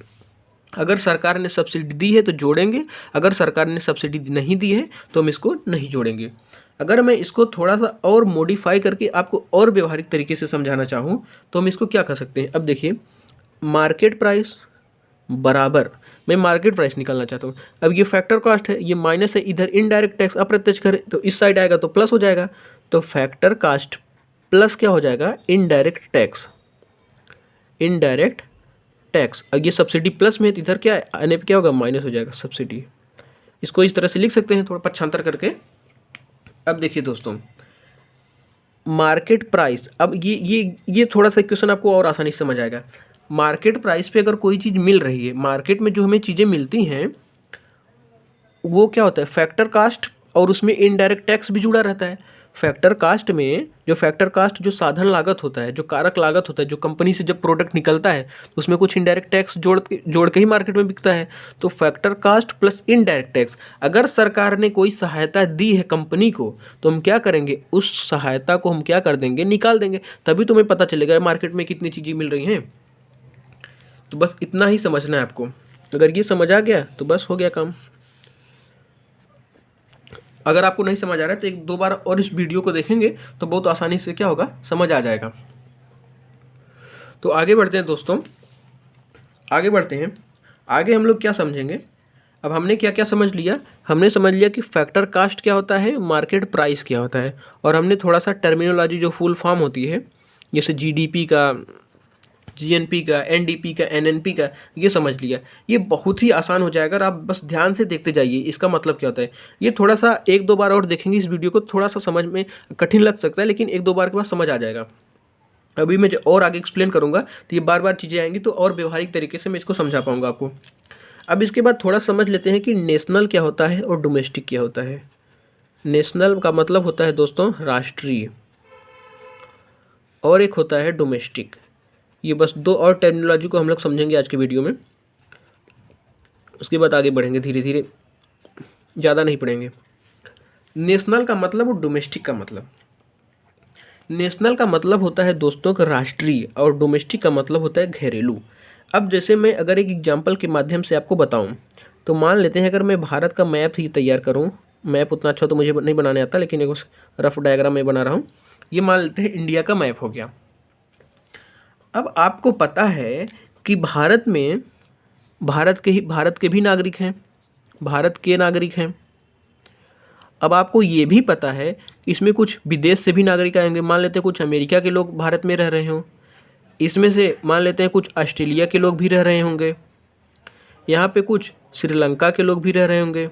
अगर सरकार ने सब्सिडी दी है तो जोड़ेंगे, अगर सरकार ने सब्सिडी नहीं दी है तो हम इसको नहीं जोड़ेंगे। अगर मैं इसको थोड़ा सा और मॉडिफाई करके आपको और व्यवहारिक तरीके से समझाना चाहूँ तो हम इसको क्या कर सकते हैं। अब देखिए, मार्केट प्राइस बराबर, मैं मार्केट प्राइस निकालना चाहता हूँ। अब ये फैक्टर कॉस्ट है, ये माइनस है, इधर इनडायरेक्ट टैक्स अप्रत्यक्ष कर तो इस साइड आएगा तो प्लस हो जाएगा, तो फैक्टर कॉस्ट प्लस क्या हो जाएगा, इनडायरेक्ट टैक्स। अब ये सब्सिडी प्लस में है तो इधर क्या आने पे क्या होगा, माइनस हो जाएगा सब्सिडी। इसको इस तरह से लिख सकते हैं थोड़ा पक्षांतर करके। अब देखिए दोस्तों, मार्केट प्राइस, अब ये थोड़ा सा क्वेश्चन आपको और आसानी से समझ आएगा। मार्केट प्राइस पे अगर कोई चीज़ मिल रही है, मार्केट में जो हमें चीज़ें मिलती हैं वो क्या होता है, फैक्टर कास्ट, और उसमें इनडायरेक्ट टैक्स भी जुड़ा रहता है। फैक्टर कास्ट में जो फैक्टर कास्ट जो साधन लागत होता है, जो कारक लागत होता है, जो कंपनी से जब प्रोडक्ट निकलता है तो उसमें कुछ इनडायरेक्ट टैक्स जोड़ के ही मार्केट में बिकता है। तो factor cost plus indirect tax, अगर सरकार ने कोई सहायता दी है कंपनी को तो हम क्या करेंगे, उस सहायता को हम क्या कर देंगे, निकाल देंगे, तभी तुम्हें पता चलेगा मार्केट में कितनी चीज़ें मिल रही हैं। तो बस इतना ही समझना है आपको। अगर ये समझ आ गया तो बस हो गया काम। अगर आपको नहीं समझ आ रहा है तो एक दो बार और इस वीडियो को देखेंगे तो बहुत आसानी से क्या होगा, समझ आ जाएगा। तो आगे बढ़ते हैं दोस्तों, आगे हम लोग क्या समझेंगे। अब हमने क्या क्या समझ लिया, हमने समझ लिया कि फैक्टर कास्ट क्या होता है, मार्केट प्राइस क्या होता है, और हमने थोड़ा सा टर्मिनोलॉजी जो फुल फॉर्म होती है जैसे जीडीपी का, जीएनपी का, एनडीपी का, एनएनपी का, ये समझ लिया। ये बहुत ही आसान हो जाएगा अगर आप बस ध्यान से देखते जाइए इसका मतलब क्या होता है। ये थोड़ा सा एक दो बार और देखेंगे इस वीडियो को, थोड़ा सा समझ में कठिन लग सकता है लेकिन एक दो बार के बाद समझ आ जाएगा। अभी मैं जो और आगे एक्सप्लेन करूँगा तो ये बार बार चीज़ें आएंगी तो और व्यवहारिक तरीके से मैं इसको समझा पाऊँगा आपको। अब इसके बाद थोड़ा समझ लेते हैं कि नेशनल क्या होता है और डोमेस्टिक क्या होता है। नेशनल का मतलब होता है दोस्तों राष्ट्रीय, और एक होता है डोमेस्टिक। ये बस दो और टर्मिनोलॉजी को हम लोग समझेंगे आज के वीडियो में, उसके बाद आगे बढ़ेंगे धीरे धीरे, ज़्यादा नहीं पढ़ेंगे। नेशनल का मतलब और डोमेस्टिक का मतलब, नेशनल का मतलब होता है दोस्तों का राष्ट्रीय, और डोमेस्टिक का मतलब होता है घरेलू। अब जैसे मैं अगर एक एग्जाम्पल के माध्यम से आपको बताऊं तो मान लेते हैं अगर मैं भारत का मैप ही तैयार करूं, मैप उतना अच्छा तो मुझे नहीं बनाने आता लेकिन एक रफ डायग्राम मैं बना रहा हूं। ये मान लेते हैं इंडिया का मैप हो गया। अब आपको पता है कि भारत में भारत के भी नागरिक हैं, भारत के नागरिक हैं। अब आपको ये भी पता है कि इसमें कुछ विदेश से भी नागरिक आएंगे। मान लेते हैं कुछ अमेरिका के लोग भारत में रह रहे हों, इसमें से मान लेते हैं कुछ ऑस्ट्रेलिया के लोग भी रह रहे होंगे, यहाँ पे कुछ श्रीलंका के लोग भी रह रहे होंगे,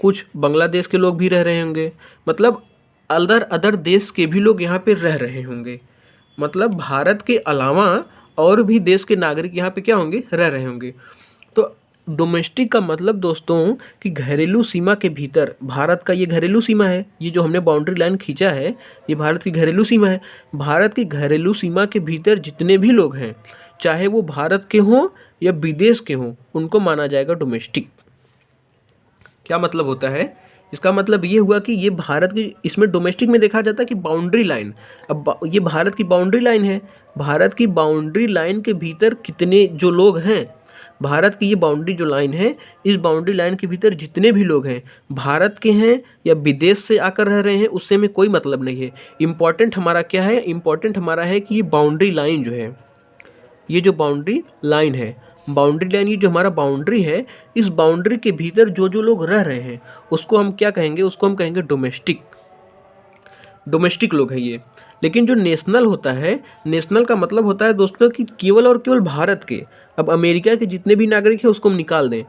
कुछ बांग्लादेश के लोग भी रह रहे होंगे, मतलब अदर देश के भी लोग यहाँ पे रह रहे होंगे। मतलब भारत के अलावा और भी देश के नागरिक यहाँ पे क्या होंगे, रह रहे होंगे। तो डोमेस्टिक का मतलब दोस्तों कि घरेलू सीमा के भीतर, भारत का ये घरेलू सीमा है, ये जो हमने बाउंड्री लाइन खींचा है ये भारत की घरेलू सीमा है। भारत की घरेलू सीमा के भीतर जितने भी लोग हैं, चाहे वो भारत के हों या विदेश के हों, उनको माना जाएगा डोमेस्टिक। क्या मतलब होता है? इसका मतलब ये हुआ कि ये भारत की, इसमें डोमेस्टिक में देखा जाता है कि बाउंड्री लाइन, अब ये भारत की बाउंड्री लाइन है, भारत की बाउंड्री लाइन के भीतर कितने जो लोग हैं, भारत की ये बाउंड्री जो लाइन है, इस बाउंड्री लाइन के भीतर जितने भी लोग हैं, भारत के हैं या विदेश से आकर रह रहे हैं, उससे हमें कोई मतलब नहीं है। इम्पॉर्टेंट हमारा क्या है? इम्पॉर्टेंट हमारा है कि ये बाउंड्री लाइन जो है, ये जो बाउंड्री लाइन है, बाउंड्री लाइन, ये जो हमारा बाउंड्री है, इस बाउंड्री के भीतर जो जो लोग रह रहे हैं उसको हम क्या कहेंगे? उसको हम कहेंगे डोमेस्टिक। डोमेस्टिक लोग हैं ये। लेकिन जो नेशनल होता है, नेशनल का मतलब होता है दोस्तों कि केवल और केवल भारत के, अब अमेरिका के जितने भी नागरिक हैं उसको हम निकाल दें,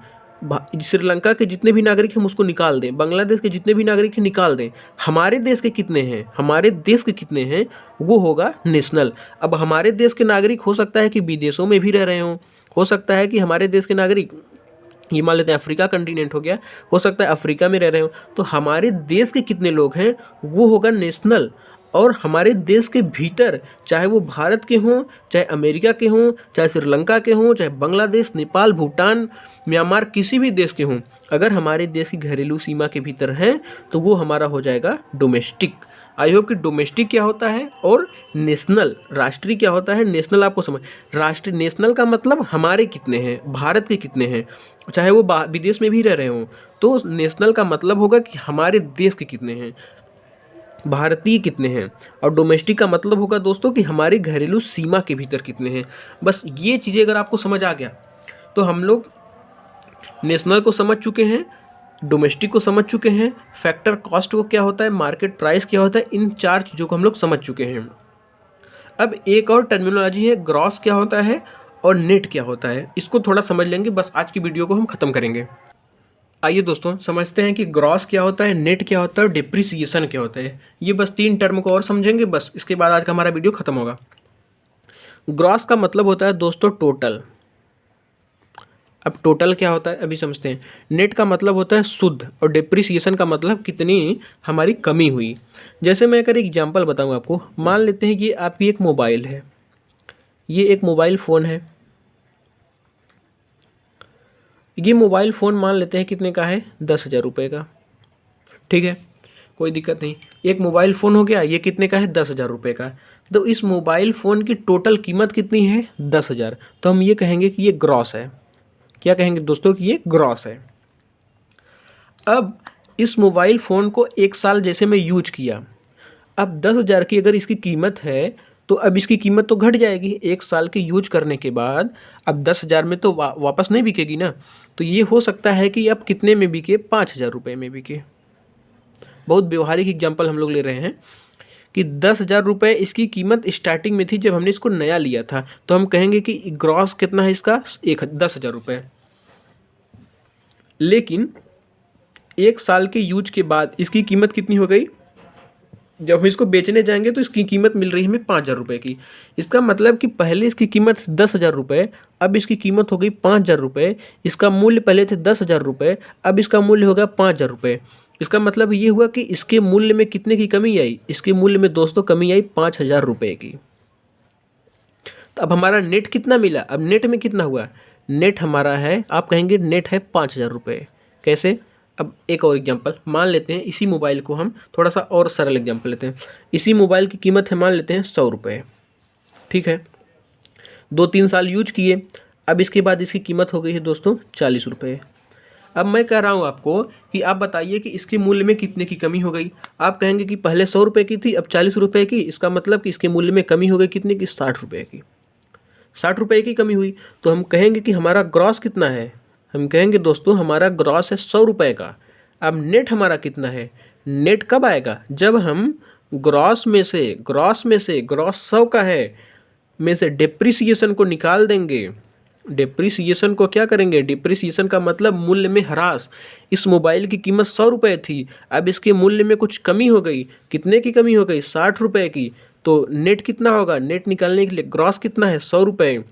श्रीलंका के जितने भी नागरिक हैं हम उसको निकाल दें, बांग्लादेश के जितने भी नागरिक हैं निकाल दें, हमारे देश के कितने हैं, हमारे देश के कितने हैं, वो होगा नेशनल। अब हमारे देश के नागरिक हो सकता है कि विदेशों में भी रह रहे हों, हो सकता है कि हमारे देश के नागरिक, ये मान लेते हैं अफ्रीका कंटिनेंट हो गया, हो सकता है अफ्रीका में रह रहे हो, तो हमारे देश के कितने लोग हैं वो होगा नेशनल। और हमारे देश के भीतर, चाहे वो भारत के हों, चाहे अमेरिका के हों, चाहे श्रीलंका के हों, चाहे बांग्लादेश, नेपाल, भूटान, म्यांमार, किसी भी देश के हों, अगर हमारे देश की घरेलू सीमा के भीतर हैं तो वो हमारा हो जाएगा डोमेस्टिक। आई होप कि डोमेस्टिक क्या होता है और नेशनल, राष्ट्रीय क्या होता है, नेशनल आपको समझ, राष्ट्रीय, नेशनल का मतलब हमारे कितने हैं, भारत के कितने हैं, चाहे वो विदेश में भी रह रहे हों, तो नेशनल का मतलब होगा कि हमारे देश के कितने हैं, भारतीय कितने हैं। और डोमेस्टिक का मतलब होगा दोस्तों कि हमारी घरेलू सीमा के भीतर कितने हैं। बस ये चीज़ें अगर आपको समझ आ गया तो हम लोग नेशनल को समझ चुके हैं, डोमेस्टिक को समझ चुके हैं, फैक्टर कॉस्ट को क्या होता है, मार्केट प्राइस क्या होता है, इन चार चीज़ों को हम लोग समझ चुके हैं। अब एक और टर्मिनोलॉजी है, ग्रॉस क्या होता है और नेट क्या होता है, इसको थोड़ा समझ लेंगे, बस आज की वीडियो को हम ख़त्म करेंगे। आइए दोस्तों समझते हैं कि ग्रॉस क्या होता है, नेट क्या होता है और डिप्रिसिएशन क्या होता है। ये बस 3 टर्म को और समझेंगे, बस इसके बाद आज का हमारा वीडियो खत्म होगा। ग्रॉस का मतलब होता है दोस्तों टोटल। अब टोटल क्या होता है अभी समझते हैं। नेट का मतलब होता है शुद्ध और डिप्रिसिएशन का मतलब कितनी हमारी कमी हुई। जैसे मैं अगर एग्जांपल बताऊं आपको, मान लेते हैं कि आपकी एक मोबाइल है, ये एक मोबाइल फ़ोन है, ये मोबाइल फ़ोन मान लेते हैं कितने का है, 10,000 रुपये का, ठीक है, कोई दिक्कत नहीं। एक मोबाइल फ़ोन हो गया, ये कितने का है, 10,000 रुपये का। तो इस मोबाइल फ़ोन की टोटल कीमत कितनी है, 10,000। तो हम ये कहेंगे कि ये ग्रॉस है। क्या कहेंगे दोस्तों कि ये ग्रॉस है। अब इस मोबाइल फ़ोन को 1 साल जैसे मैं यूज किया, अब 10,000 की अगर इसकी कीमत है तो अब इसकी कीमत तो घट जाएगी 1 साल के यूज करने के बाद। अब 10,000 में तो वापस नहीं बिकेगी ना, तो ये हो सकता है कि अब कितने में बिके, 5,000 रुपये में बिके। बहुत व्यवहारिक एग्जांपल हम लोग ले रहे हैं कि 10,000 रुपये इसकी कीमत स्टार्टिंग में थी जब हमने इसको नया लिया था, तो हम कहेंगे कि ग्रॉस कितना है इसका, 10,000 रुपये। लेकिन 1 साल के यूज के बाद इसकी कीमत कितनी हो गई, जब हम इसको बेचने जाएंगे तो इसकी कीमत मिल रही है हमें 5,000 रुपये की। इसका मतलब कि पहले इसकी कीमत 10,000 रुपये, अब इसकी कीमत हो गई 5,000 रुपये। इसका मूल्य पहले थे 10,000 रुपये, अब इसका मूल्य हो गया 5,000 रुपये। इसका मतलब ये हुआ कि इसके मूल्य में कितने की कमी आई, इसके मूल्य में दोस्तों कमी आई 5,000 रुपये की। तो अब हमारा नेट कितना मिला, अब नेट में कितना हुआ, नेट हमारा है, आप कहेंगे नेट है 5,000 रुपये। कैसे, अब एक और एग्जांपल मान लेते हैं, इसी मोबाइल को हम थोड़ा सा और सरल एग्जांपल लेते हैं। इसी मोबाइल की कीमत है मान लेते हैं 100 रुपये, ठीक है, 2-3 साल यूज किए, अब इसके बाद इसकी कीमत हो गई है दोस्तों 40 रुपये। अब मैं कह रहा हूँ आपको कि आप बताइए कि इसके मूल्य में कितने की कमी हो गई। आप कहेंगे कि पहले 100 रुपये की थी, अब 40 रुपये की, इसका मतलब कि इसके मूल्य में कमी हो गई कितने की, 60 रुपये की, 60 रुपये की कमी हुई। तो हम कहेंगे कि हमारा ग्रॉस कितना है, हम कहेंगे दोस्तों हमारा ग्रॉस है 100 रुपये का। अब नेट हमारा कितना है, नेट कब आएगा, जब हम ग्रॉस में से ग्रॉस 100 का है में से डिप्रिसिएशन को निकाल देंगे। डिप्रिसिएशन को क्या करेंगे, डिप्रिसिएशन का मतलब मूल्य में ह्रास। इस मोबाइल की कीमत 100 रुपये थी, अब इसके मूल्य में कुछ कमी हो गई, कितने की कमी हो गई, 60 रुपये की। तो नेट कितना होगा, नेट निकालने के लिए ग्रॉस कितना है, 100 रुपये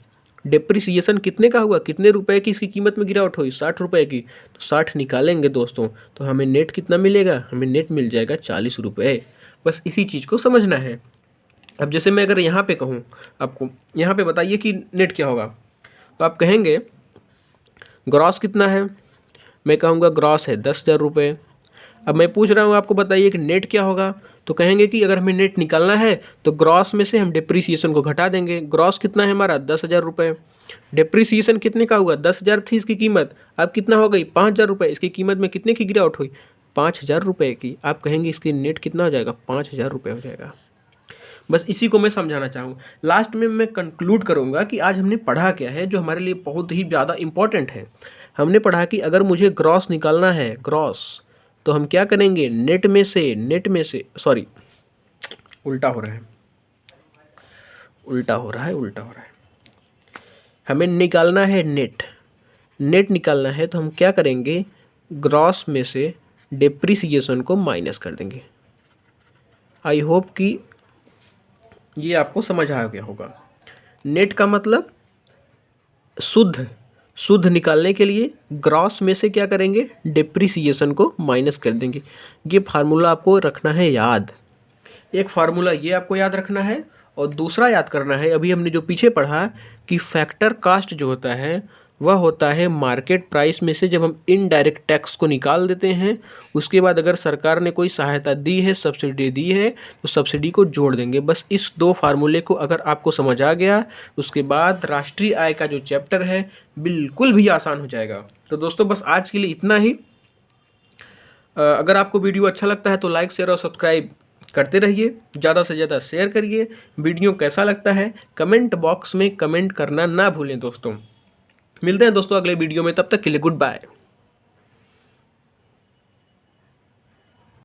डेप्रिसिएशन कितने का हुआ, कितने रुपए की इसकी कीमत में गिरावट हुई, 60 रुपए की। तो 60 निकालेंगे दोस्तों तो हमें नेट कितना मिलेगा, हमें नेट मिल जाएगा 40 रुपये। बस इसी चीज़ को समझना है। अब जैसे मैं अगर यहाँ पे कहूँ आपको, यहाँ पे बताइए कि नेट क्या होगा, तो आप कहेंगे ग्रॉस कितना है, मैं कहूँगा ग्रॉस है 10,000 रुपये। अब मैं पूछ रहा हूँ आपको बताइए कि नेट क्या होगा, तो कहेंगे कि अगर हमें नेट निकालना है तो ग्रॉस में से हम डिप्रिसिएशन को घटा देंगे। ग्रॉस कितना है हमारा 10,000 रुपये। डिप्रिसिएशन कितने का हुआ, 10,000 थी इसकी कीमत, अब कितना हो गई 5,000 रुपये। इसकी कीमत में कितने की गिरावट हुई, 5,000 रुपये की। आप कहेंगे इसकी नेट कितना हो जाएगा, 5,000 रुपये हो जाएगा। बस इसी को मैं समझाना चाहूँ। लास्ट में मैं कंक्लूड करूँगा कि आज हमने पढ़ा क्या है जो हमारे लिए बहुत ही ज़्यादा इम्पॉर्टेंट है। हमने पढ़ा कि अगर मुझे ग्रॉस निकालना है, ग्रॉस, तो हम क्या करेंगे, नेट में से सॉरी उल्टा हो रहा है, हमें निकालना है नेट निकालना है तो हम क्या करेंगे, ग्रॉस में से डिप्रिसिएशन को माइनस कर देंगे। आई होप कि ये आपको समझ आ गया होगा। नेट का मतलब शुद्ध निकालने के लिए ग्रॉस में से क्या करेंगे, डिप्रिसिएशन को माइनस कर देंगे। ये फार्मूला आपको रखना है याद। एक फार्मूला ये आपको याद रखना है और दूसरा याद करना है, अभी हमने जो पीछे पढ़ा कि फैक्टर कास्ट जो होता है वह होता है मार्केट प्राइस में से जब हम इनडायरेक्ट टैक्स को निकाल देते हैं, उसके बाद अगर सरकार ने कोई सहायता दी है, सब्सिडी दी है, तो सब्सिडी को जोड़ देंगे। बस इस दो फार्मूले को अगर आपको समझ आ गया, उसके बाद राष्ट्रीय आय का जो चैप्टर है बिल्कुल भी आसान हो जाएगा। तो दोस्तों बस आज के लिए इतना ही। अगर आपको वीडियो अच्छा लगता है तो लाइक, शेयर और सब्सक्राइब करते रहिए, ज़्यादा से ज़्यादा शेयर करिए। वीडियो कैसा लगता है कमेंट बॉक्स में कमेंट करना ना भूलें दोस्तों। मिलते हैं दोस्तों अगले वीडियो में, तब तक के लिए गुड बाय।